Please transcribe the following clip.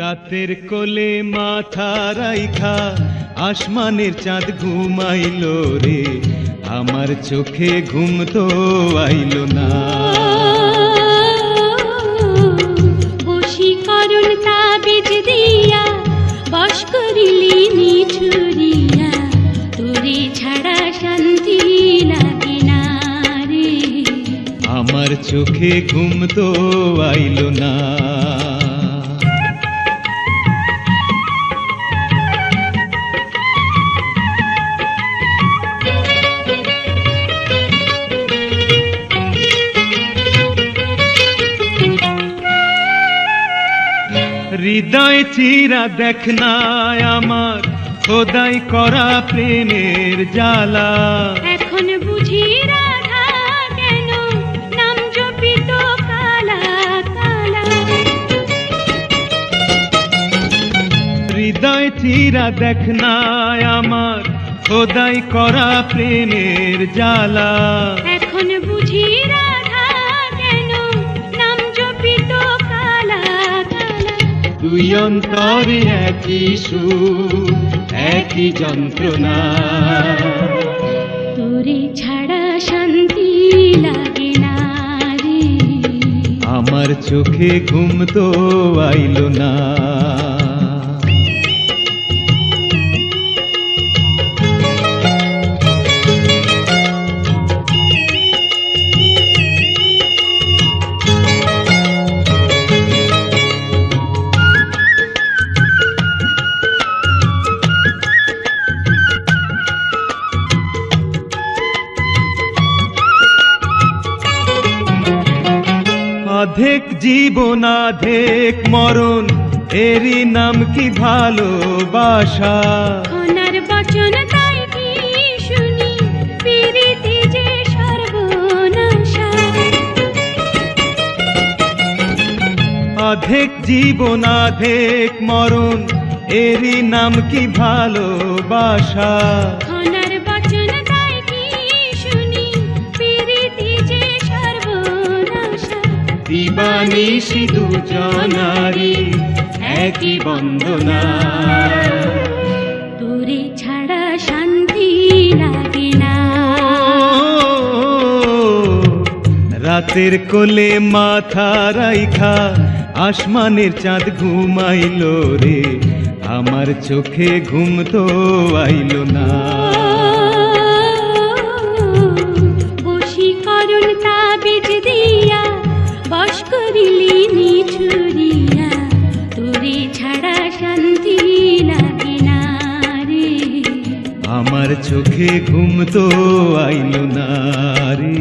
রাতের কোলে মাথা রাইখা আসমানের চাঁদ ঘুমাইলো রে, আমার চোখে ঘুম তো আইলো না। বশীকরণ তাবিজ দিয়া বশ করিলি নিছুরিয়া, তোরে ছাড়া শান্তি লাগে না রে। আমার চোখে ঘুম তো আইলো না। হৃদয় চিরা দেখনা আমার খোদাই করা প্রেমের জ্বালা, এখন বুঝি রাধা কেন নাম জপিত কালা কালা। হৃদয় চিরা দেখনা আমার খোদাই করা প্রেমের জ্বালা, এখন বুঝি রাধা কেন নাম জপিত কালা কালা। দুই অন্তরে একই সুর একই যন্ত্রণা, তোরে ছাড়া শান্তি লাগে না রে। আমার চোখে ঘুম তো আইলো না। অধেক জীবন অধেক মরণ, এরই নাম কি ভালোবাসা। ওনার বচন তাই কি শুনি, প্রীতি যে সর্বনাশা। অধেক জীবন অধেক মরণ, এরই নাম কি ভালোবাসা। ওনার বচন তাই কি শুনি, প্রীতি যে সর্বনাশা। দিবানিশি দুজনারি একই বন্দনা, তোরে ছাড়া শান্তি লাগে না। রাতের কোলে মাথা রাইখা আসমানের চাঁদ ঘুমাইলো রে, আমার চোখে ঘুম তো আইলো না। বশীকরণ তাবিজ দিয়া বশ করিলি নিছুরিয়া, তোরে ছাড়া শান্তি লাগে না রে। আমার চোখে ঘুম তো আইলো না রে।